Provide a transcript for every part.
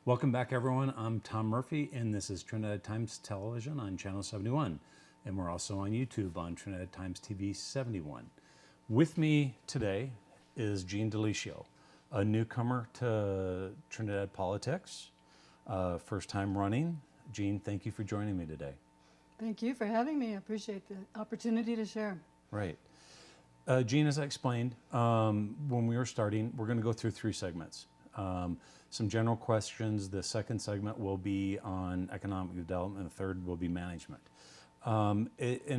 Welcome back, everyone. I'm Tom Murphy, and this is Trinidad Times Television on Channel 71. And we're also on YouTube on Trinidad Times TV 71. With me today is DiLisio, a newcomer to Trinidad politics, first time running. Jean, thank you for joining me today. Thank you for having me. I appreciate the opportunity to share. Right. Jean, as I explained when we were starting, we're going to go through three segments. Some general questions. The second segment will be on economic development. The third will be management. And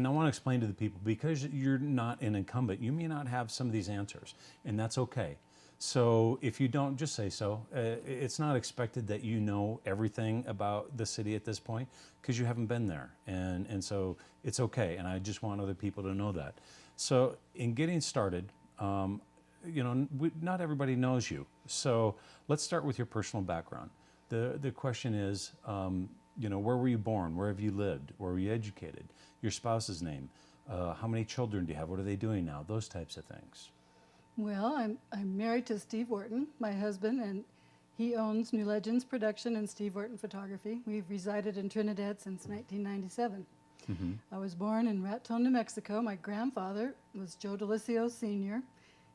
I want to explain to the people, because you're not an incumbent, you may not have some of these answers, and that's okay. So if you don't, just say so. It's not expected that you know everything about the city at this point, because you haven't been there. And so it's okay, and I just want other people to know that. So in getting started, not everybody knows you. So let's start with your personal background. The question is, where were you born? Where have you lived? Where were you educated? Your spouse's name? How many children do you have? What are they doing now? Those types of things. Well, I'm married to Steve Wharton, my husband, and he owns New Legends Production and Steve Wharton Photography. We've resided in Trinidad since 1997. Mm-hmm. I was born in Raton, New Mexico. My grandfather was Joe DiLisio Sr.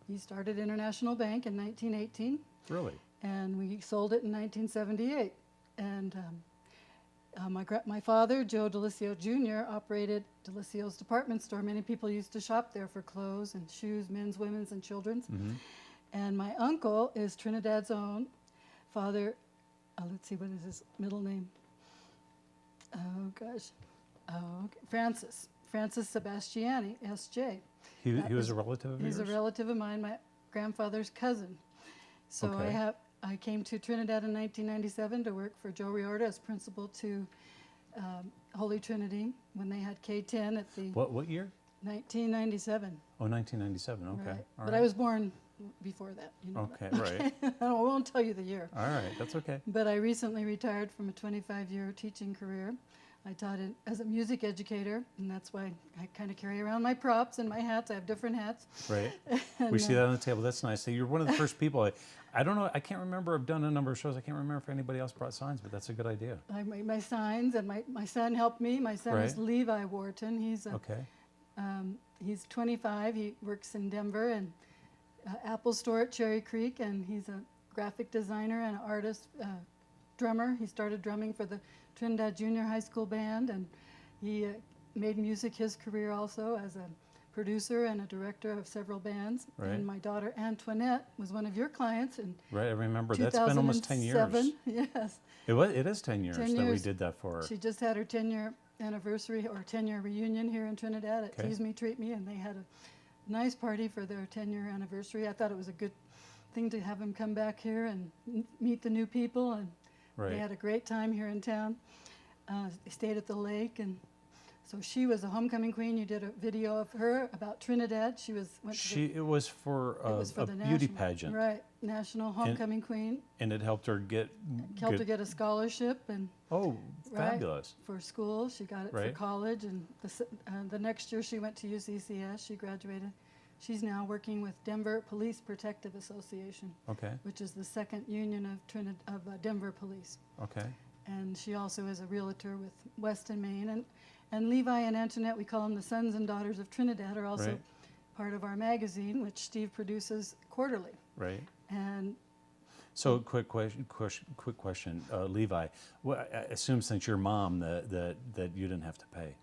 He started International Bank in 1918. Really? And we sold it in 1978. And my father, Joe DiLisio Jr., operated DiLisio's department store. Many people used to shop there for clothes and shoes, men's, women's, and children's. Mm-hmm. And my uncle is Trinidad's own father. Let's see, what is his middle name? Oh, gosh. Francis Sebastiani, S.J. He was a relative of yours? He's a relative of mine, my grandfather's cousin. So okay. I came to Trinidad in 1997 to work for Joe Riorda as principal to Holy Trinity when they had K-10 at the... What year? 1997. Oh, 1997, okay. Right. All but right. I was born before that. Okay, right. I won't tell you the year. All right, that's okay. But I recently retired from a 25-year teaching career. I taught as a music educator, and that's why I kind of carry around my props and my hats. I have different hats. Right. And, we see that on the table. That's nice. So you're one of the first people. I don't know. I can't remember. I've done a number of shows. I can't remember if anybody else brought signs, but that's a good idea. I made my signs, and my son helped me. My son is Levi Wharton. He's he's 25. He works in Denver and Apple Store at Cherry Creek, and he's a graphic designer and an artist, drummer. He started drumming for the Trinidad Junior High School Band, and he made music his career also as a producer and a director of several bands. Right. And my daughter Antoinette was one of your clients. And right, I remember. That's been almost 10 years. Yes. It is 10 years that we did that for her. She just had her 10-year anniversary or 10-year reunion here in Trinidad at Tease Me, Treat Me, and they had a nice party for their 10-year anniversary. I thought it was a good thing to have them come back here and meet the new people, and they had a great time here in town. They stayed at the lake, and so she was a homecoming queen. You did a video of her about Trinidad. It was for a beauty pageant, right? National homecoming queen, and it helped her get a scholarship, and fabulous for school. She got it for college, and the next year she went to UCCS. She graduated. She's now working with Denver Police Protective Association, which is the second union of Denver Police. Okay. And she also is a realtor with Weston, Maine. And Levi and Antoinette, we call them the Sons and Daughters of Trinidad, are also part of our magazine, which Steve produces quarterly. Right. And so, quick question, Levi. Well, I assume since you're mom that you didn't have to pay.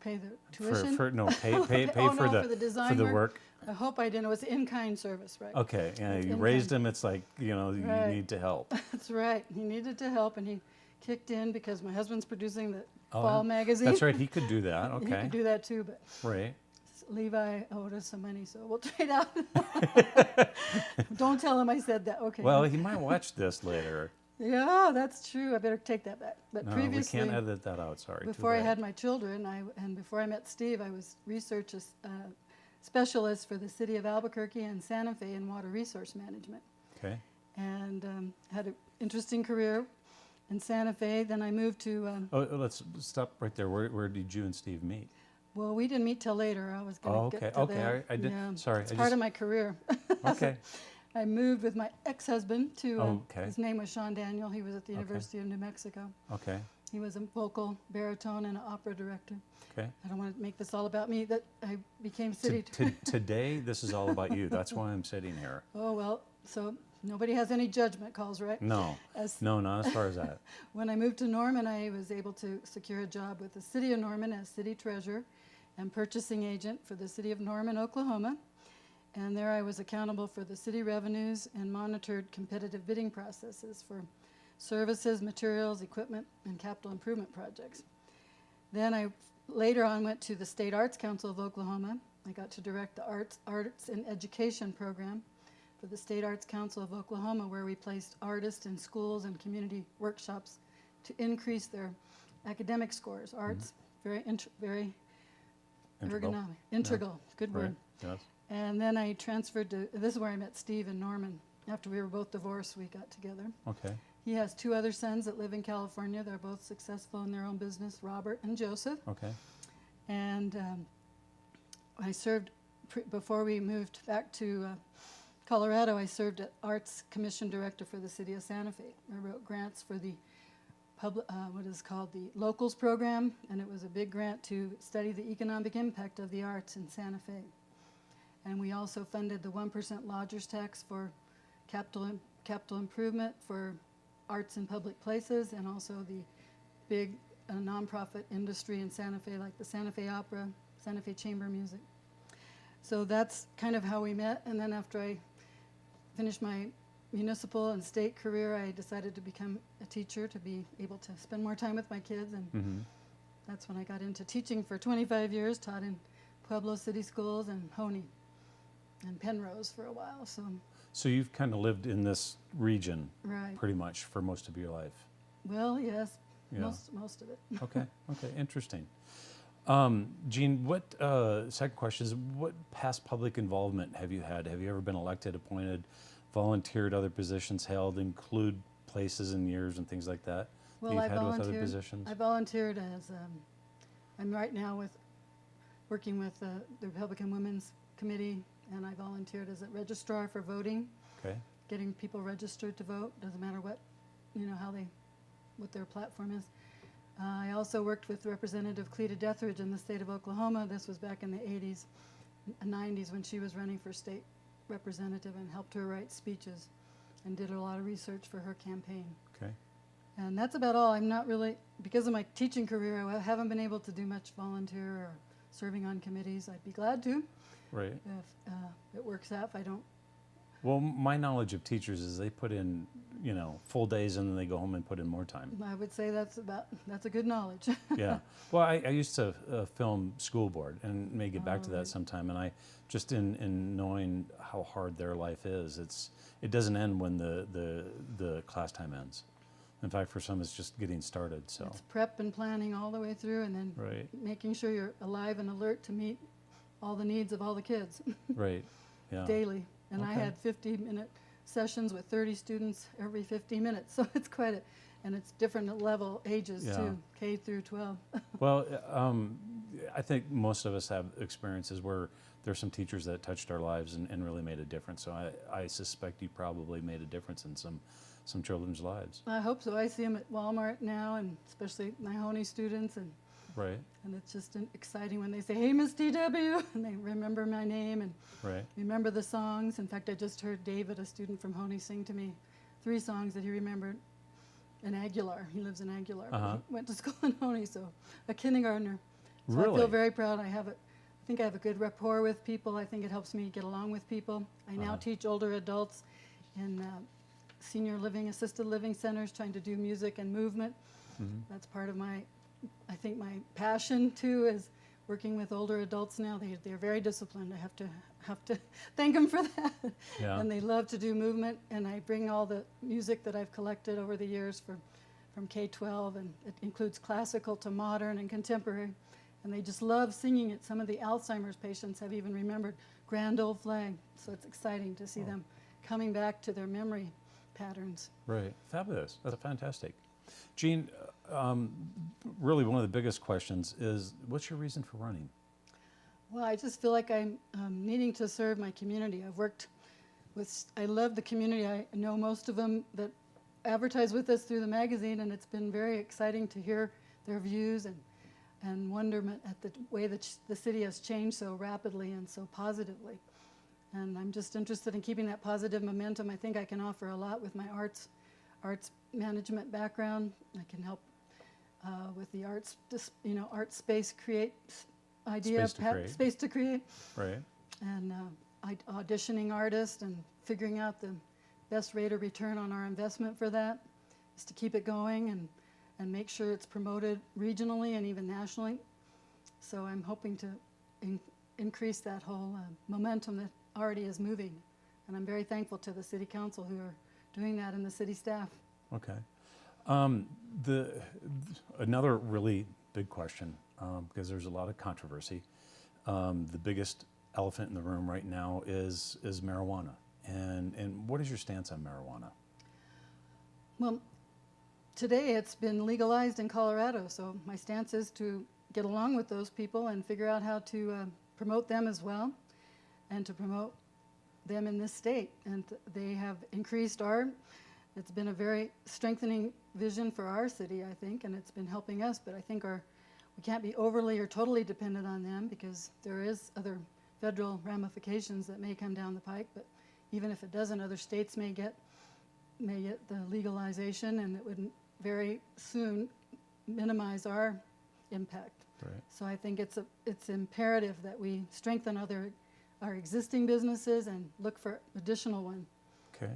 Pay the tuition? Pay for the design for the work. I hope I didn't. It was in-kind service, right? Okay, you raised him. It's like, you need to help. That's right. He needed to help, and he kicked in because my husband's producing the fall magazine. That's right. He could do that. Okay. He could do that too, but Levi owed us some money, so we'll trade out. Don't tell him I said that. Okay. Well, he might watch this later. Yeah, that's true. I better take that back. But no, previously, we can't edit that out. Sorry. Before I had my children, and before I met Steve, I was research specialist for the city of Albuquerque and Santa Fe in water resource management. Okay. And had an interesting career in Santa Fe. Then I moved to... let's stop right there. Where did you and Steve meet? Well, we didn't meet till later. I was going to get to that. I did. Yeah, sorry. It's part of my career. Okay. I moved with my ex-husband to, Okay. his name was Sean Daniel. He was at the Okay. University of New Mexico. Okay. He was a vocal baritone and an opera director. Okay. I don't want to make this all about me, that I became city. Today, this is all about you. That's why I'm sitting here. Oh, well, so nobody has any judgment calls, right? No. No, not as far as that. When I moved to Norman, I was able to secure a job with the city of Norman as city treasurer and purchasing agent for the city of Norman, Oklahoma. And there I was accountable for the city revenues and monitored competitive bidding processes for services, materials, equipment, and capital improvement projects. Then I later on went to the State Arts Council of Oklahoma. I got to direct the Arts and Education program for the State Arts Council of Oklahoma, where we placed artists in schools and community workshops to increase their academic scores. Arts, very Integral. ergonomic, integral, good word. Right. Yes. And then I transferred to, this is where I met Steve in Norman. After we were both divorced, we got together. Okay. He has 2 other sons that live in California. They're both successful in their own business, Robert and Joseph. Okay. And I served, before we moved back to Colorado, I served as Arts Commission Director for the city of Santa Fe. I wrote grants for the what is called the Locals Program, and it was a big grant to study the economic impact of the arts in Santa Fe. And we also funded the 1% lodgers tax for capital improvement for arts in public places, and also the big nonprofit industry in Santa Fe, like the Santa Fe Opera, Santa Fe Chamber Music. So that's kind of how we met. And then after I finished my municipal and state career, I decided to become a teacher to be able to spend more time with my kids. And that's when I got into teaching for 25 years, taught in Pueblo City Schools and Honey and Penrose for a while. So you've kind of lived in this region Right. pretty much for most of your life. Well, yes, Yeah. most of it. Okay. Okay. Interesting. Jean, what second question is, what past public involvement have you had? Have you ever been elected, appointed, volunteered, other positions held, include places and years and things like that? Well, that I you've had with other volunteered. positions? I volunteered as I'm right now working with the Republican Women's Committee, and I volunteered as a registrar for voting, Okay. getting people registered to vote. Doesn't matter what, what their platform is. I also worked with Representative Cleta Deathridge in the state of Oklahoma. This was back in the 80s, 90s, when she was running for state representative, and helped her write speeches and did a lot of research for her campaign. Okay. And that's about all. I'm not really, because of my teaching career, I haven't been able to do much volunteer or serving on committees. I'd be glad to Right. if it works out. If I don't, Well, my knowledge of teachers is they put in, full days and then they go home and put in more time. I would say that's a good knowledge. Yeah. Well, I used to film school board, and may get back to that right. sometime. And I just in knowing how hard their life is, it doesn't end when the class time ends. In fact, for some, it's just getting started. So. It's prep and planning all the way through, and then Right. making sure you're alive and alert to meet all the needs of all the kids Right. Yeah. daily. And I Okay. had 50-minute sessions with 30 students every 50 minutes, so it's quite and it's different level ages Yeah. too, K through 12. Well, I think most of us have experiences where there's some teachers that touched our lives and really made a difference. So I suspect you probably made a difference in some children's lives. I hope so. I see them at Walmart now, and especially my Honey students, and Right. it's just exciting when they say, "Hey, Miss TW," and they remember my name and Right. remember the songs. In fact, I just heard David, a student from Honey, sing to me 3 songs that he remembered in Aguilar. He lives in Aguilar. But Uh-huh. he went to school in Honey, so a kindergartner. So I Really? feel very proud. I think I have a good rapport with people. I think it helps me get along with people. I now Uh-huh. teach older adults in senior living, assisted living centers, trying to do music and movement. Mhm. That's part of my passion too, is working with older adults now. They're very disciplined. I have to thank them for that. Yeah. And they love to do movement, and I bring all the music that I've collected over the years from K-12, and it includes classical to modern and contemporary. And they just love singing it. Some of the Alzheimer's patients have even remembered Grand Old Flag. So it's exciting to see them coming back to their memory patterns. Right. Fabulous. That's fantastic. Jean, really one of the biggest questions is, what's your reason for running? Well, I just feel like I'm needing to serve my community. I've worked I love the community. I know most of them that advertise with us through the magazine, and it's been very exciting to hear their views and wonderment at the way that the city has changed so rapidly and so positively. And I'm just interested in keeping that positive momentum. I think I can offer a lot with my arts management background. I can help with the arts, art space create idea, space to create. Right. And auditioning artists and figuring out the best rate of return on our investment for that is to keep it going and make sure it's promoted regionally and even nationally. So I'm hoping to increase that whole momentum that already is moving. And I'm very thankful to the City Council who are doing that and the city staff. Okay. Another really big question, because there's a lot of controversy. The biggest elephant in the room right now is marijuana. And what is your stance on marijuana? Well, today it's been legalized in Colorado, so my stance is to get along with those people and figure out how to promote them as well and to promote them in this state. And they have increased it's been a very strengthening vision for our city, I think, and it's been helping us, but I think we can't be overly or totally dependent on them because there is other federal ramifications that may come down the pike, but even if it doesn't, other states may get the legalization, and it would very soon minimize our impact. Right. So I think it's imperative that we strengthen our existing businesses and look for additional ones. Okay.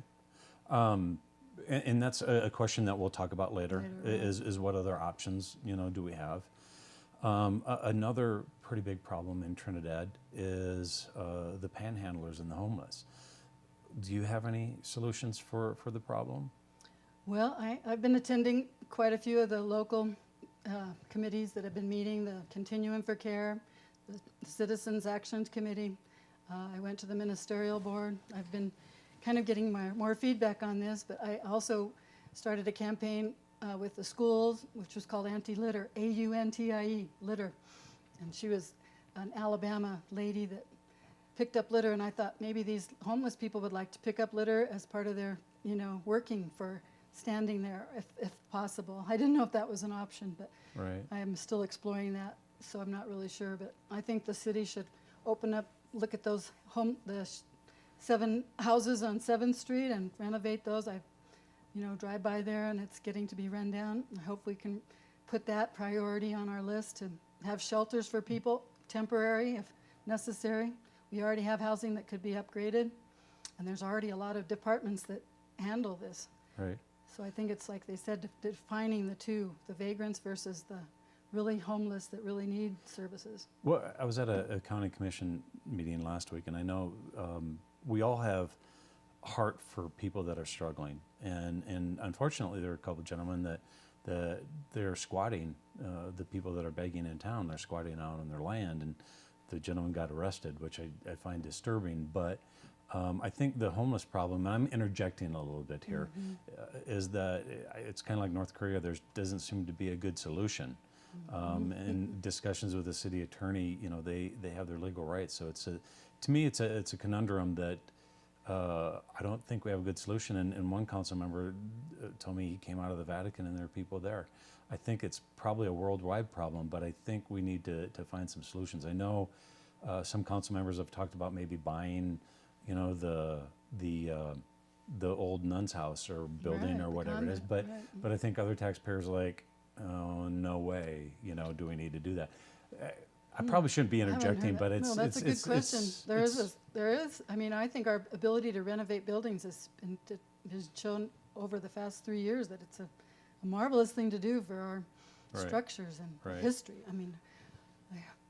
And that's a question that we'll talk about later, is what other options, do we have? Another pretty big problem in Trinidad is the panhandlers and the homeless. Do you have any solutions for the problem? Well, I've been attending quite a few of the local committees that have been meeting, the Continuum for Care, the Citizens Action Committee. I went to the ministerial board. I've been kind of getting more feedback on this, but I also started a campaign with the schools, which was called Anti-Litter, AUNTIE, litter. And she was an Alabama lady that picked up litter, and I thought maybe these homeless people would like to pick up litter as part of their, working for standing there if possible. I didn't know if that was an option, but right. I am still exploring that, so I'm not really sure. But I think the city should open up, look at those the 7 houses on 7th Street and renovate those. I drive by there and it's getting to be run down. I hope we can put that priority on our list to have shelters for people, temporary if necessary. We already have housing that could be upgraded, and there's already a lot of departments that handle this. Right. So I think it's like they said, defining the two, the vagrants versus the really homeless that really need services. Well, I was at a county commission meeting last week, and I know we all have heart for people that are struggling, and unfortunately there are a couple of gentlemen that they're squatting, the people that are begging in town, they're squatting out on their land, and the gentleman got arrested, which I find disturbing. But I think the homeless problem, and I'm interjecting a little bit here, is that it's kind of like North Korea. There doesn't seem to be a good solution. And discussions with the city attorney, they have their legal rights. So to me, it's a conundrum that I don't think we have a good solution. And one council member told me he came out of the Vatican and there are people there. I think it's probably a worldwide problem, but I think we need to find some solutions. I know some council members have talked about maybe buying, the old nun's house or building or whatever it is. But I think other taxpayers are like, oh, no way, do we need to do that? I probably shouldn't be interjecting, but it's... No, that's a good question. There is. I mean, I think our ability to renovate buildings has shown over the past 3 years that it's a marvelous thing to do for our structures and history. I mean,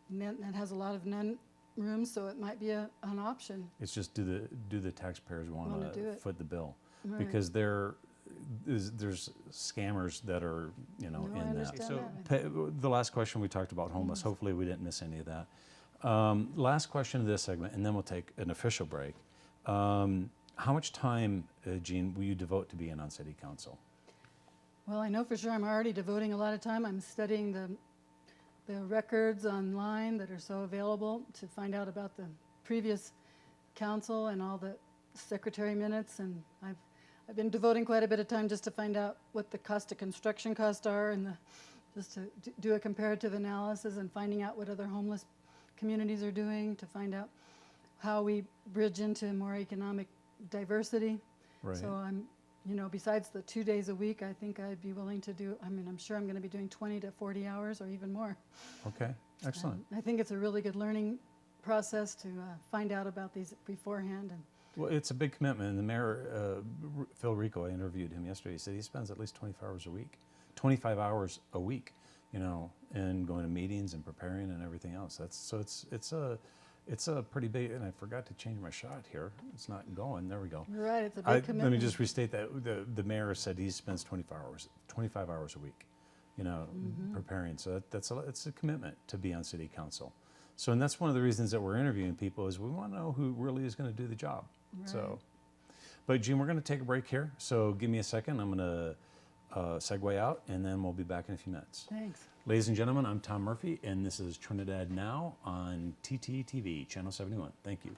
that has a lot of nun rooms, so it might be an option. It's just do the taxpayers want to foot the bill? Right. Because there's scammers that are in that. So the last question we talked about homeless. Hopefully we didn't miss any of that. Last question of this segment, and then we'll take an official break. How much time, Jean, will you devote to being on City Council? Well, I know for sure I'm already devoting a lot of time. I'm studying the records online that are so available to find out about the previous council and all the secretary minutes, and I've been devoting quite a bit of time just to find out what the cost of construction costs are, and just to do a comparative analysis and finding out what other homeless communities are doing, to find out how we bridge into more economic diversity. Right. So I'm, besides the 2 days a week, I think I'd be willing to do, I'm sure I'm going to be doing 20 to 40 hours or even more. Okay, excellent. I think it's a really good learning process to find out about these beforehand. And Well, it's a big commitment. And the mayor, Phil Rico, I interviewed him yesterday. He said he spends at least 25 hours a week, 25 hours a week, and going to meetings and preparing and everything else. It's a pretty big. And I forgot to change my shot here. It's not going. There we go. you're right, it's a big Let commitment. me just restate that the mayor said he spends 25 hours a week, preparing. So it's a commitment to be on city council. So, and that's one of the reasons that we're interviewing people is we want to know who really is going to do the job. Right. So, but Gene, we're going to take a break here. So give me a second. I'm going to segue out, and then we'll be back in a few minutes. Thanks. Ladies and gentlemen, I'm Tom Murphy, and this is Trinidad Now on TTTV, Channel 71. Thank you.